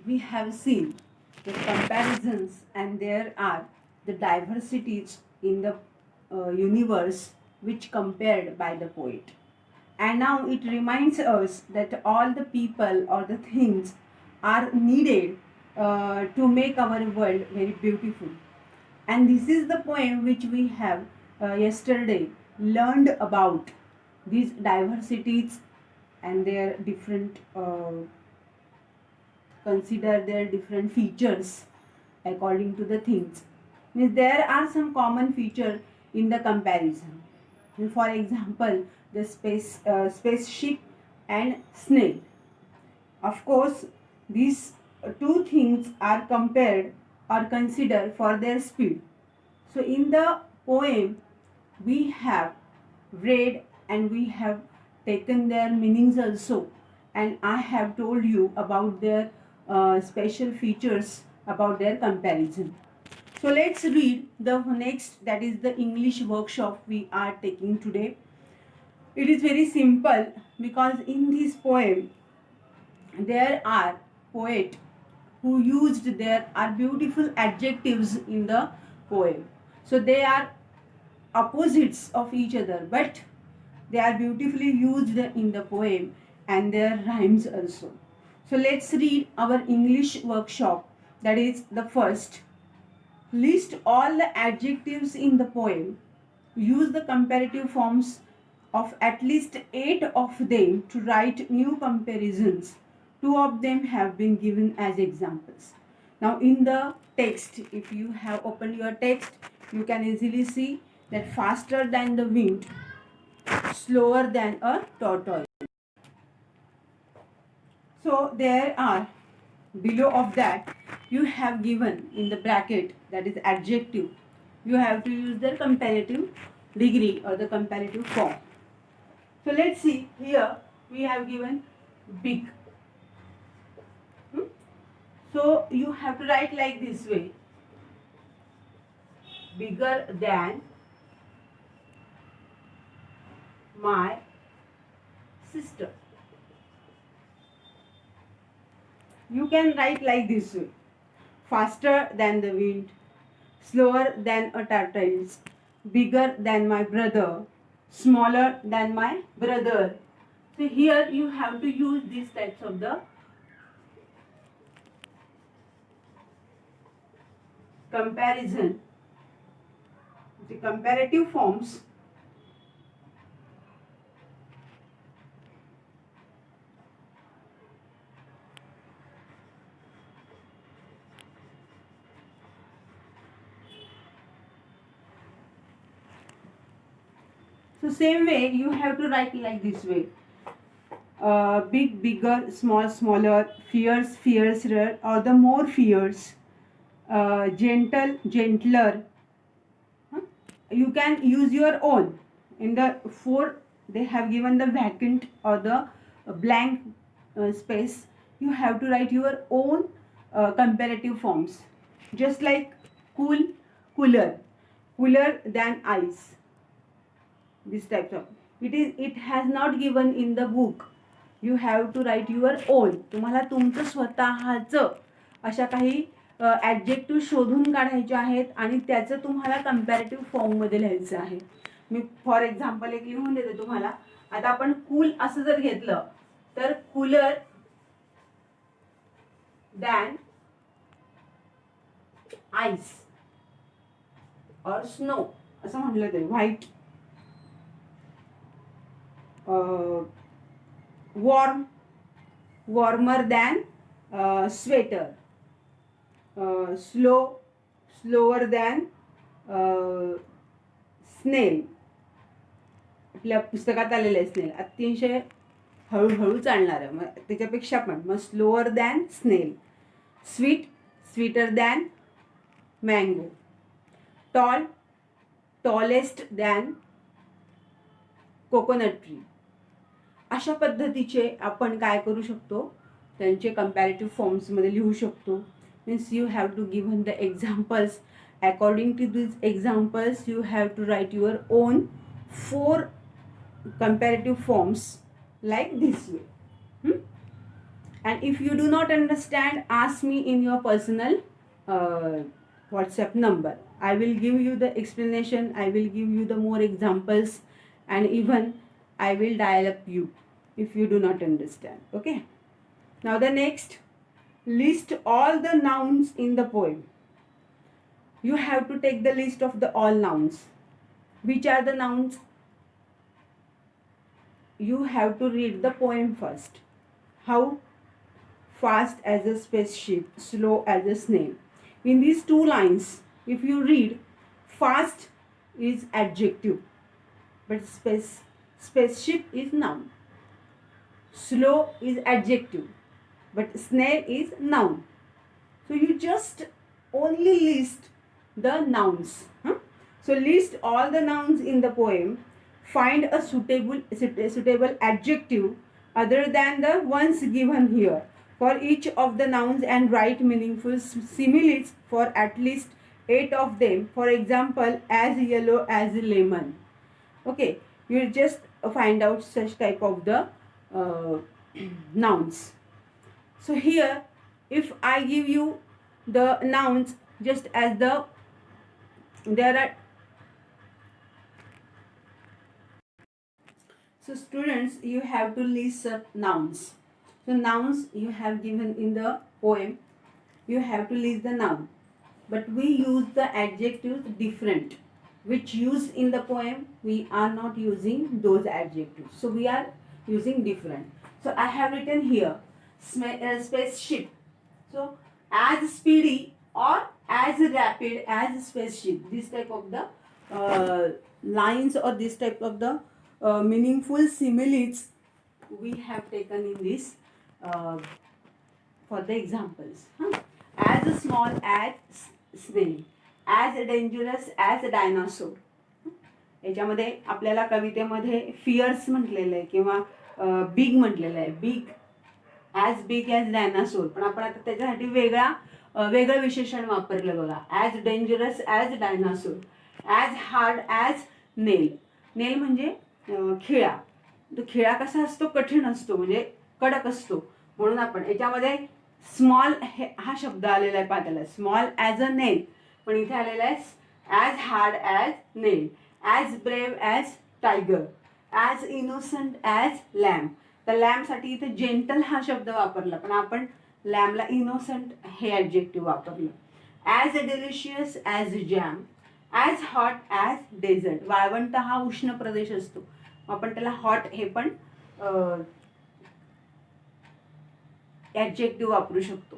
we have seen the comparisons, and there are the diversities in the universe which compared by the poet. And now it reminds us that all the people or the things are needed to make our world very beautiful. And this is the poem which we have yesterday learned about these diversities and their different consider their different features according to the things. Means there are some common feature in the comparison. For example, the spaceship and snail. Of course, these two things are compared or considered for their speed. So in the poem, we have read and we have taken their meanings also, and I have told you about their special features about their comparison. So let's read the next, that is the English workshop we are taking today. It is very simple because in this poem there are poet who used, there are beautiful adjectives in the poem. So they are opposites of each other, but they are beautifully used in the poem and their rhymes also. So let's read our English workshop. That is the first. List all the adjectives in the poem. Use the comparative forms of at least 8 of them to write new comparisons. 2 of them have been given as examples. Now in the text, if you have opened your text, you can easily see that faster than the wind, slower than a tortoise. So there are, below of that, you have given in the bracket, that is adjective. You have to use the comparative degree or the comparative form. So let's see, here we have given big. So you have to write like this way. Bigger than my sister. You can write like this way. Faster than the wind, slower than a tortoise, bigger than my brother, smaller than my brother. So here you have to use these types of the comparison, the comparative forms. So same way you have to write like this way. Big, bigger, small, smaller, fierce, fiercer, or the more fierce, gentle, gentler. Huh? You can use your own. In the 4, they have given the vacant or the blank space. You have to write your own comparative forms. Just like cool, cooler, cooler than ice. This types of, it has not given in the book. You have to write your own. तुम्हाला तुमचं स्वतःचं अशा काही adjective शोधून काढायचे आहेत आणि त्याचं तुम्हाला कंपॅरेटिव्ह फॉर्ममध्ये लिहायचं आहे. मी फॉर एक्झाम्पल एक लिहून देते तुम्हाला. आता आपण कूल असं जर घेतलं तर कूलर दॅन आईस और स्नो असं म्हटलं तरी. White, warm, warmer than sweater, slower than snail. आपल्या पुस्तकात आलेलं आहे स्नेल, अतिशय हळूहळू चालणार आहे, मग त्याच्यापेक्षा पण मग slower than snail. Sweeter than mango. Tallest than coconut tree. अशा पद्धतीचे आपण काय करू शकतो, त्यांचे कंपॅरेटिव्ह फॉर्म्समध्ये लिहू शकतो. Means you have to given the examples. According to this examples you have to write your own 4 comparative forms like this way. And if you do not understand, ask me in your personal WhatsApp number. I will give you the explanation, I will give you the more examples, and even I will dial up you if you do not understand. Okay. Now the next, list all the nouns in the poem. You have to take the list of the all nouns. Which are the nouns? You have to read the poem first. How? Fast as a spaceship, slow as a snail. In these two lines, if you read, fast is adjective, but spaceship is noun. Slow is adjective, but snail is noun. So you just only list the nouns. So list all the nouns in the poem. Find a suitable adjective other than the ones given here for each of the nouns and write meaningful similes for at least 8 of them. For example, as yellow as lemon. Okay, you just find out such type of the nouns. So here, if I give you the nouns just as there are, so students, you have to list up nouns. So nouns you have given in the poem, you have to list the noun, but we use the adjectives different, which used in the poem we are not using those adjectives, so we are using different. So I have written here spaceship. So as speedy or as rapid as spaceship, this type of the lines or this type of the meaningful similes we have taken in this for the examples. As small as snail, as dangerous as a dinosaur. याच्यामध्ये आपल्याला कवितेमध्ये fears म्हटलेलं आहे किंवा big म्हटलेलं आहे, big as dinosaur, पण आपण आता त्याच्यासाठी वेगळं विशेषण वापरलं बघा. As dangerous as dinosaur, as hard as nail. Nail म्हणजे खिळा. तो खिळा कसा असतो? कठीण असतो, म्हणजे कडक असतो. म्हणून आपण याच्यामध्ये स्मॉल हा शब्द आलेला आहे पाठाला, स्मॉल ॲज अ नेल, पण इथे आलेला आहे as hard as nail, as brave as tiger, as innocent as lamb. तर लॅम्बसाठी इथे जेंटल हा शब्द वापरला, पण आपण लॅम्बला इनोसंट हे ॲडजेक्टिव्ह वापरलं. As delicious as jam, as hot as desert. वाळवंट हा उष्ण प्रदेश असतो, आपण त्याला हॉट हे पण ॲडजेक्टिव्ह वापरू शकतो.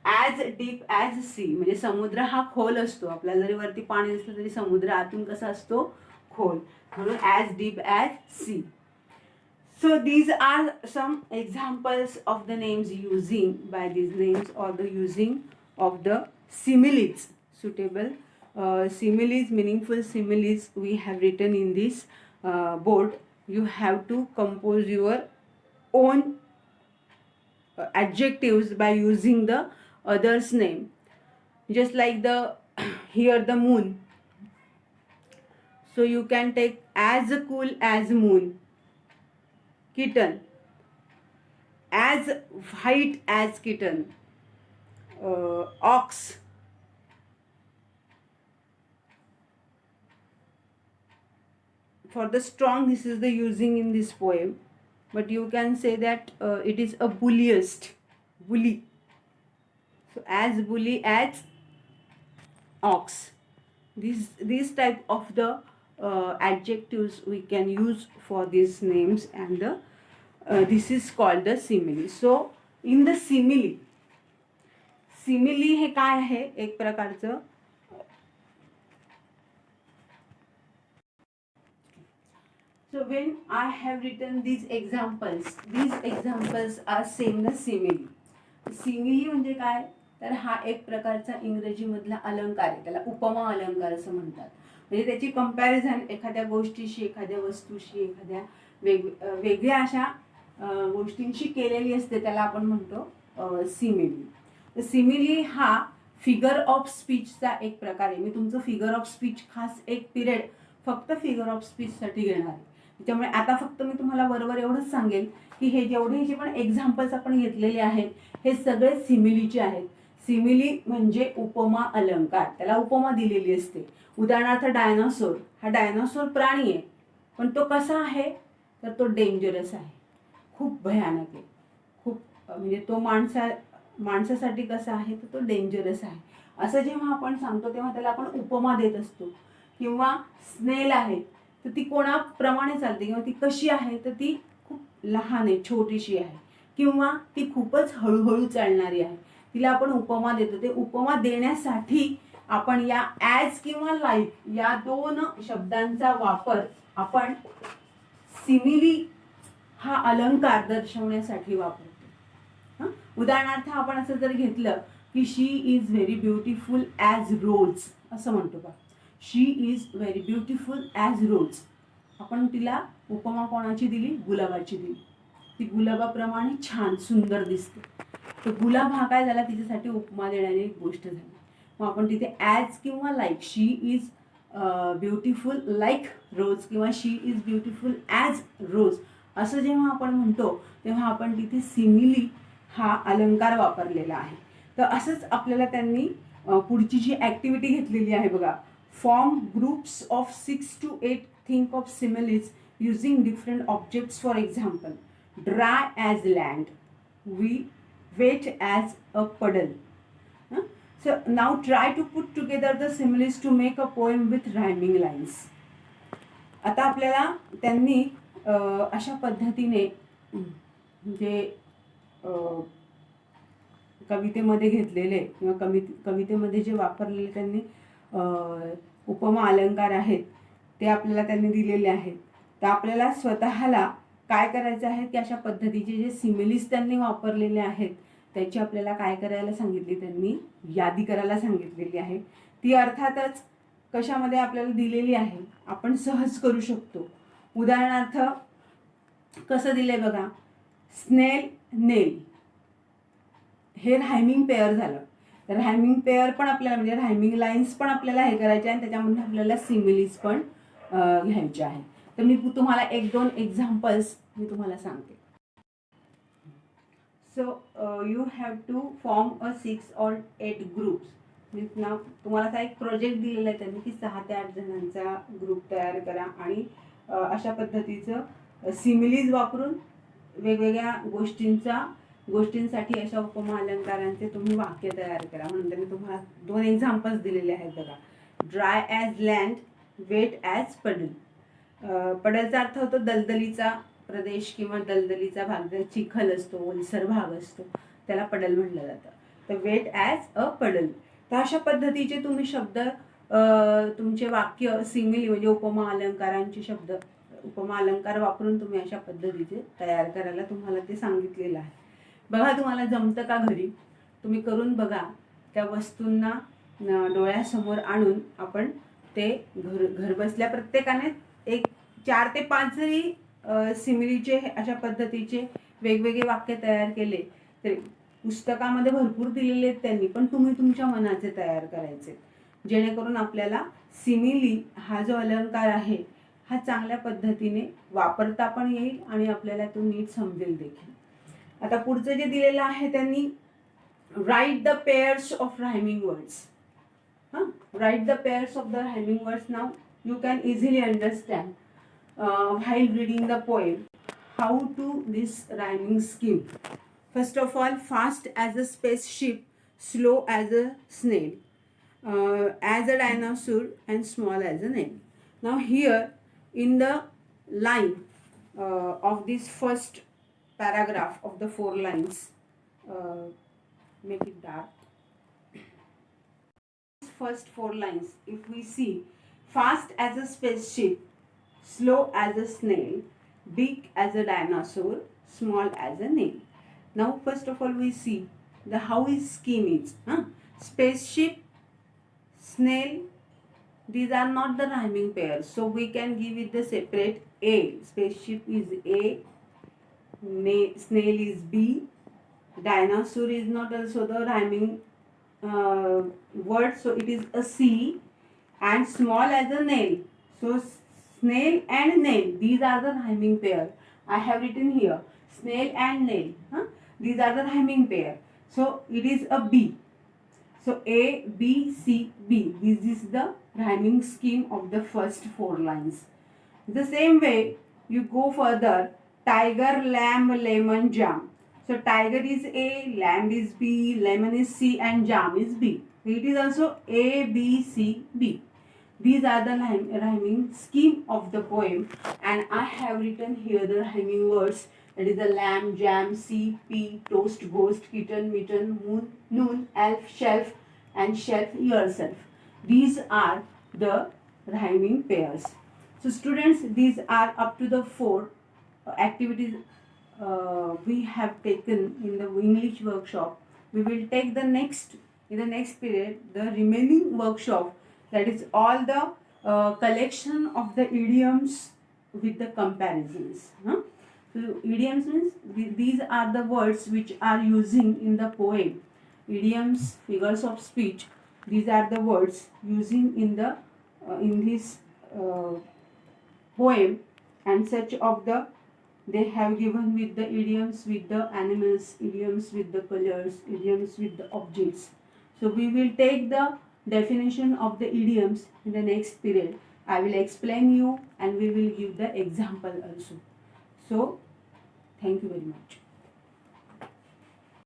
ॲज डीप ॲज सी, म्हणजे समुद्र हा खोल असतो. आपल्याला जरी वरती पाणी दिसलं तरी समुद्र आतून कसा असतो? खोल. म्हणून as deep as sea. So these are some examples of the names using by these names or the using of the similes, suitable similes, meaningful similes we have written in this board. You have to compose your own adjectives by using the other's name. Just like the here the moon. So you can take as cool as moon. Kitten, as white as kitten. Ox, for the strong this is the using in this poem, but you can say that it is a bulliest, bully. So as bully as ox. These type of the adjectives we can use for these names, and this is called the simile. So in the simile हे काय आहे? एक प्रकारचं So when I have written these examples are same the simile. Simile म्हणजे काय? तर हा एक प्रकारचा इंग्रजीमधला अलंकार आहे, त्याला उपमा अलंकार असं म्हणतात. म्हणजे त्याची कंपॅरिझन एखाद्या गोष्टीशी, एखाद्या वस्तूशी, एखाद्या वेगळ्या अशा गोष्टींशी केलेली असते, त्याला आपण म्हणतो सिमिली. तर सिमिली हा फिगर ऑफ स्पीचचा एक प्रकार आहे. मी तुमचं फिगर ऑफ स्पीच खास एक पिरियड फक्त फिगर ऑफ स्पीचसाठी घेणार आहे. त्याच्यामुळे आता फक्त मी तुम्हाला बरोबर एवढंच सांगेल की हे जेवढे जे पण एक्झाम्पल्स आपण घेतलेले आहेत हे सगळे सिमिलीचे आहेत. सिमिली म्हणजे उपमा अलंकार, त्याला उपमा दिलेली असते. उदाहरणार्थ डायनासोर, हा डायनासोर प्राणी आहे, पण तो कसा आहे तर तो डेंजरस आहे, खूप भयानक आहे, खूप म्हणजे तो माणसासाठी कसा आहे तर तो डेंजरस आहे. असं जेव्हा आपण सांगतो तेव्हा त्याला आपण उपमा देत असतो. किंवा स्नेल आहे तर ती कोणाप्रमाणे चालते किंवा ती कशी आहे तर ती खूप लहान आहे, छोटीशी आहे, किंवा ती खूपच हळूहळू चालणारी आहे, तिला आपण उपमा देतो. ते उपमा देण्यासाठी आपण या ॲज किंवा लाईक या दोन शब्दांचा वापर आपण सिमिली हा अलंकार दर्शवण्यासाठी वापरतो. उदाहरणार्थ आपण असं जर घेतलं की she is very beautiful as rose, असं म्हणतो का, she is very beautiful as rose. आपण तिला उपमा कोणाची दिली, गुलाबाची दिली. ती गुलाबाप्रमाणे छान सुंदर दिसते. तर गुलाब हा काय झाला, तिच्यासाठी उपमा देणारी एक गोष्ट झाली. मग आपण तिथे ॲज किंवा like, she is beautiful like rose किंवा she is beautiful as rose असं जेव्हा आपण म्हणतो तेव्हा आपण तिथे सिमिली हा अलंकार वापरलेला आहे. तर असंच आपल्याला त्यांनी पुढची जी ॲक्टिव्हिटी घेतलेली आहे बघा, form groups of 6 to 8 think of similes using different objects. For example, dry as land, wet as a puddle. So now try to put together the similes to make a poem with rhyming lines. आता आपल्याला त्यांनी अशा पद्धतीने म्हणजे कवितेमध्ये घेतलेले किंवा कवितेमध्ये जे वापरलेले त्यांनी उपमा अलंकार आहेत ते आपल्याला त्यांनी दिलेले आहेत. तर आपल्याला स्वतःला काय करायचं आहे की अशा पद्धतीचे जे सिमिलीज त्यांनी वापरलेले आहेत त्याची आपल्याला काय करायला सांगितली, त्यांनी यादी करायला सांगितलेली आहे. ती अर्थातच कशामध्ये आपल्याला दिलेली आहे, आपण सहज करू शकतो. उदाहरणार्थ कसं दिलंय बघा, स्नेल नेल हे रायमिंग पेअर झालं. रायमिंग पेअर पण आपल्याला म्हणजे रायमिंग लाईन्स पण आपल्याला हे करायचे आणि त्याच्यामध्ये आपल्याला सिमिलीज पण घ्यायचे आहे. तर मी तुम्हाला 1-2 एक्झाम्पल्स मी तुम्हाला सांगते. So you have to form a 6 or 8 groups. ना तुम्हाला असा एक प्रोजेक्ट दिलेला आहे त्यांनी की 6 ते 8 जणांचा ग्रुप तयार करा आणि अशा पद्धतीचं सिमिलीज वापरून वेगवेगळ्या गोष्टींसाठी अशा उपमा अलंकारांचे तुम्ही वाक्य तयार करा. म्हणून त्यांनी तुम्हाला 2 एक्झाम्पल्स दिलेले आहेत बघा, dry as land, wet as puddle. पडलचा अर्थ होतो दलदलीचा प्रदेश किंवा दलदलीचा भाग, जो चिखल असतो, ओलसर भाग असतो, त्याला पडल म्हटलं जातं. तर वेट ॲज अ पडल. तर अशा पद्धतीचे तुम्ही शब्द तुमचे वाक्य सिमिली म्हणजे उपमा अलंकारांचे शब्द उपमा अलंकार वापरून तुम्ही अशा पद्धतीचे तयार करायला तुम्हाला ते सांगितलेलं आहे. बघा तुम्हाला जमतं का घरी, तुम्ही करून बघा. त्या वस्तूंना डोळ्यासमोर आणून आपण ते घर बसल्या प्रत्येकाने एक 4 ते 5 जरी सिमिलीचे अशा पद्धतीचे वेगवेगळे वाक्य तयार केले तरी पुस्तकामध्ये भरपूर दिलेले आहेत त्यांनी, पण तुम्ही तुमच्या मनाचे तयार करायचे, जेणेकरून आपल्याला सिमिली हा जो अलंकार आहे हा चांगल्या पद्धतीने वापरता पण येईल आणि आपल्याला तो नीट समजेल देखील. आता पुढचं जे दिलेलं आहे त्यांनी write the pairs of rhyming words. Write the pairs of the rhyming words. Now you can easily understand while reading the poem how to this rhyming scheme. First of all, fast as a spaceship, slow as a snail, as a dinosaur and small as a nail. Now here in the line of this first paragraph of the 4 lines, make it dark. First 4 lines, if we see, fast as a spaceship, slow as a snail, big as a dinosaur, small as a nail. Now first of all we see the how his scheme is. Spaceship, snail, these are not the rhyming pairs, so we can give it the separate A. Spaceship is A, snail is B, dinosaur is not also the rhyming word, so it is a C, and small as a nail, so snail and nail. These are the rhyming pair. I have written here snail and nail. These are the rhyming pair. So it is a B. So A, B, C, B. This is the rhyming scheme of the first four lines. The same way you go further. Tiger, lamb, lemon, jam. So tiger is A, lamb is B, lemon is C, and jam is B. It is also A, B, C, B. These are the rhyming scheme of the poem, and I have written here the rhyming words. That is the lamb, jam, sea, pea, toast, ghost, kitten, mitten, moon, noon, elf, shelf, and shelf yourself. These are the rhyming pairs. So students, these are up to the four activities we have taken in the English workshop. We will take the next in the next period the remaining workshop, that is all the collection of the idioms with the comparisons. So idioms means these are the words which are using in the poem. Idioms, figures of speech. These are the words using in this uh, poem, and such of the they have given with the idioms with the animals, idioms with the colors, idioms with the objects. So we will take the definition of the idioms in the next period. I will explain you and we will give the example also. So thank you very much.